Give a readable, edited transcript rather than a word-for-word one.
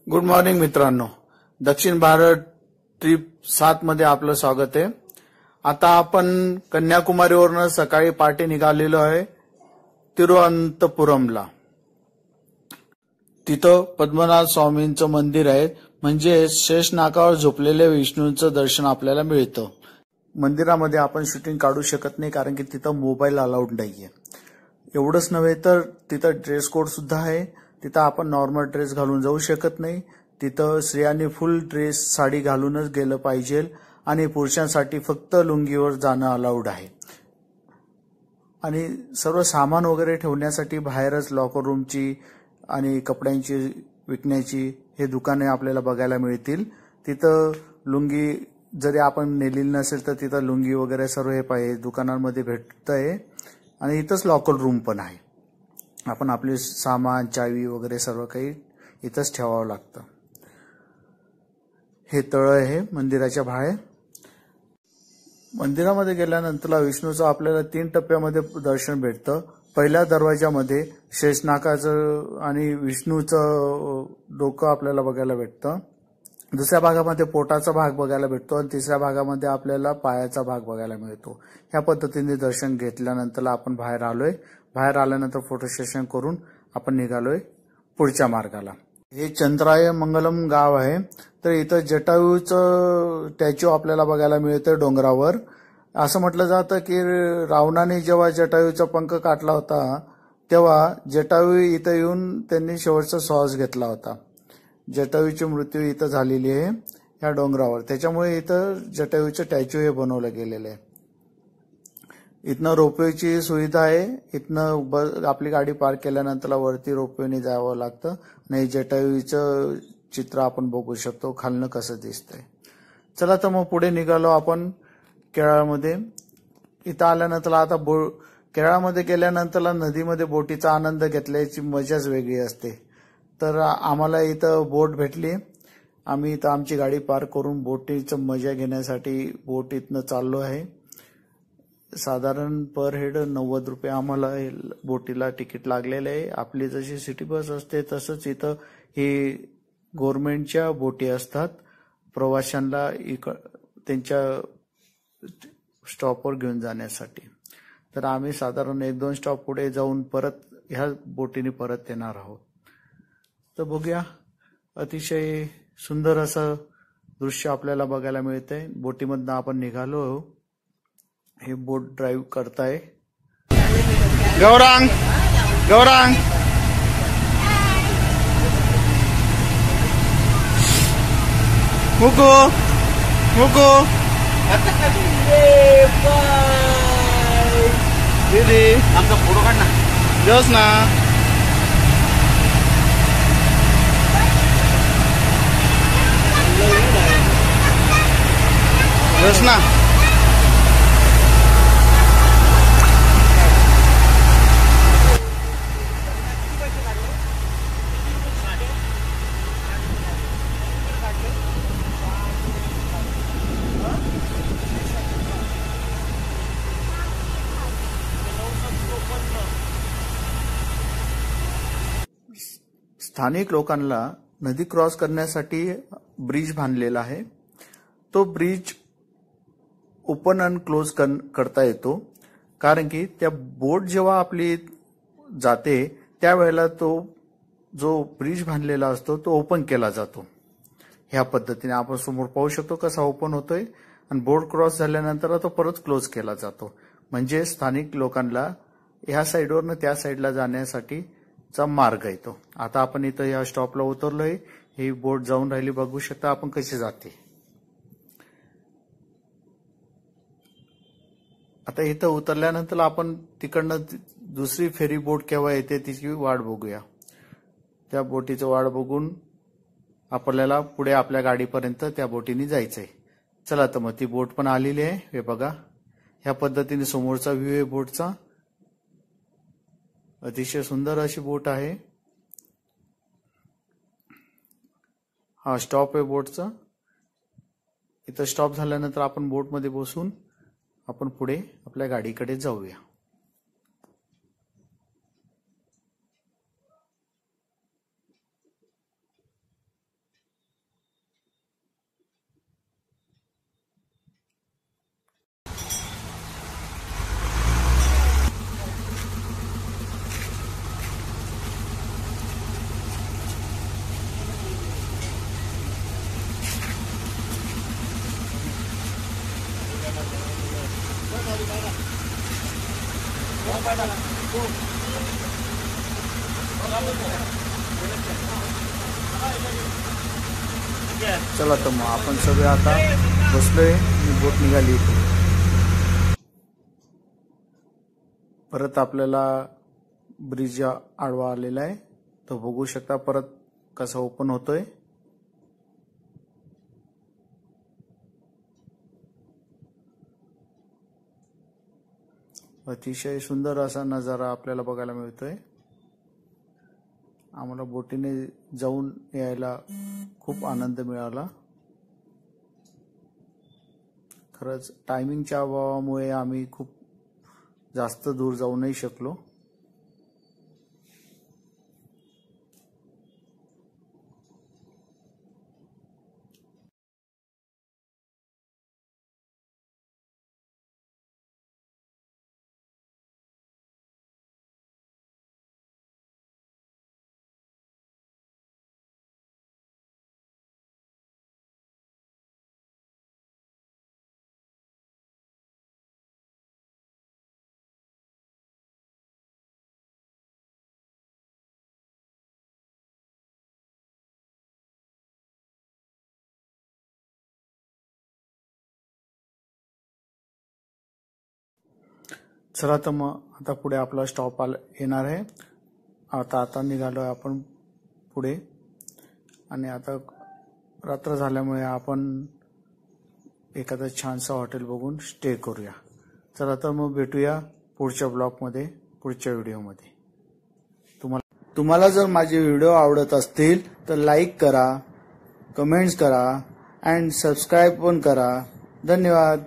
Good morning मित्रांनो, दक्षिण Bharat trip 7 मध्ये आपलं स्वागत आहे। आता आपण कन्याकुमारीवरून सकाळी पहाटे निघालेलो आहे तिरुअनंतपुरमला। तिथं पद्मनाभ स्वामींचं मंदिर आहे, म्हणजे शेषनागावर झोपलेल्या विष्णूंचं दर्शन आपल्याला मिळतं। मंदिरामध्ये आपण शूटिंग काढू शकत नाही, कारण की तिथं मोबाईल अलाउड नाहीये। एवढंच नव्हे तर तिथं ड्रेस कोड सुद्धा आहे। तिथं आपण नॉर्मल ड्रेस घालून जाऊ शकत नाही। तिथं स्त्रियांनी फुल ड्रेस साडी घालूनच गेलं पाहिजे आणि पुरुषांसाठी फक्त लुंगीवर जाणं अलाउड आहे। आणि सर्व सामान वगैरे ठेवण्यासाठी बाहेरच लॉकर रूमची आणि कपड्यांची विकण्याची हे दुकाने आपल्याला बघायला मिळतील। तिथं लुंगी जरी आपण नेलेली नसेल तर तिथं लुंगी वगैरे सर्व हे पाहिजे दुकानांमध्ये भेटतंय। आणि इथंच लॉकर रूम पण आहे। आपण आपले सामान चावी वगैरे सर्व काही इथंच ठेवावं लागतं। हे तळ आहे मंदिराच्या बाहेर। मंदिरामध्ये गेल्यानंतर विष्णूचं आपल्याला 3 टप्प्यामध्ये दर्शन भेटतं। पहिल्या दरवाजामध्ये शेषनागाचं आणि विष्णूचं डोकं आपल्याला बघायला भेटतं। दुसऱ्या भागामध्ये पोटाचा भाग बघायला भेटतो आणि तिसऱ्या भागामध्ये आपल्याला पायाचा भाग बघायला मिळतो। ह्या पद्धतीने दर्शन घेतल्यानंतर आपण बाहेर आलोय। बाहेर आल्यानंतर फोटो सेशन करून आपण निघालोय पुढच्या मार्गाला। हे चंद्राय मंगलम गाव आहे। तर इथं जटायूचं स्टॅच्यू आपल्याला बघायला मिळतं डोंगरावर। असं म्हटलं जातं की रावणाने जेव्हा जटायूचा पंख काटला होता तेव्हा जटायू इथं येऊन त्यांनी शेवटचा श्वास घेतला होता। जटायूची मृत्यू इथं झालेली आहे या डोंगरावर, त्याच्यामुळे इथं जटायूचं स्टॅच्यू हे बनवलं गेलेलं आहे। इथनं रोपवेची सुविधा आहे। इथनं आपली गाडी पार्क केल्यानंतर वरती रोपवेने जावं लागतं आणि जटायूचं चित्र आपण बघू शकतो खालनं कसं दिसतंय। चला तर मग पुढे निघालो आपण केरळमध्ये। इथं आल्यानंतर आता केरळमध्ये गेल्यानंतर नदीमध्ये बोटीचा आनंद घेतल्याची मजाच वेगळी असते। तर आम्हाला इथं बोट भेटली। आम्ही इथं आमची गाडी पार्क करून बोटीचं मजा घेण्यासाठी बोट इथनं चाललो आहे। साधारण पर हेड 90 रुपये आम्हाला बोटीला तिकीट लागलेलं आहे। आपली जशी सिटी बस असते तसंच इथं ही गव्हर्नमेंटच्या बोटी असतात प्रवाशांना त्यांच्या स्टॉपवर घेऊन जाण्यासाठी। तर आम्ही साधारण 1-2 स्टॉप पुढे जाऊन परत ह्या बोटीने परत येणार आहोत। तर बघूया, अतिशय सुंदर असं दृश्य आपल्याला बघायला मिळतंय। बोटीमधनं आपण निघालो। हे बोट ड्राईव्ह करताय गौरांग गौरांग मुकू मुकू दीदी आमचा फोटो काढ ना, देवस ना। रचना स्थानिक लोकांना नदी क्रॉस करण्यासाठी ब्रिज बांधलेला आहे। तो ब्रिज ओपन अँड क्लोज करता येतो, कारण की त्या बोट जेव्हा आपली जाते त्यावेळेला तो जो ब्रिज बांधलेला असतो तो ओपन केला जातो। ह्या पद्धतीने आपण समोर पाहू शकतो कसा ओपन होतोय आणि बोट क्रॉस झाल्यानंतर तो परत क्लोज केला जातो। म्हणजे स्थानिक लोकांना ह्या साईडवरनं त्या साईडला जाण्यासाठी चा मार्ग येतो। आता आपण इथं या स्टॉपला उतरलोय। ही बोट जाऊन राहिली, बघू शकता आपण कशी जाते। आता इथं उतरल्यानंतर आपण तिकडनं दुसरी फेरी बोट केव्हा येते तिची वाट बघूया। त्या बोटीची वाट बघून आपल्याला पुढे आपल्या गाडीपर्यंत त्या बोटीने जायचंय। चला तर मग ती बोट पण आलेली आहे। हे बघा, ह्या पद्धतीने समोरचा व्ह्यू आहे बोटचा। अतिशय सुंदर अशी बोट आहे। हा स्टॉप आहे बोटचा। इथं स्टॉप झाल्यानंतर आपण बोटमध्ये बसून आपण पुढे आपल्या गाडीकडे जाऊया। चला तर मग आपण सगळे आता बसलोय आणि बोट निघाली इथे. परत आपल्याला ब्रिज आडवा आलेला आहे, तो बघू शकता परत कसा ओपन होतोय. अतिशय सुंदर असा नजारा आपल्याला बघायला मिळतोय. आम्हाला बोटीने जाऊन यायला खूप आनंद मिळाला. खरंच टायमिंगच्या अभावामुळे आम्ही खूप जास्त दूर जाऊ नाही शकलो. चला तर मग आता पुढे आपला स्टॉप येणार आहे. आता निघालोय आपण पुढे, आणि आता रात्र झाल्यामुळे आपण एखादं छानसं हॉटेल बघून स्टे करूया. चला तर मग भेटूया पुढच्या ब्लॉगमध्ये, पुढच्या व्हिडिओमध्ये. तुम्हाला जर माझे व्हिडिओ आवडत असतील तर लाईक करा, कमेंट्स करा अँड सबस्क्राईब पण करा. धन्यवाद.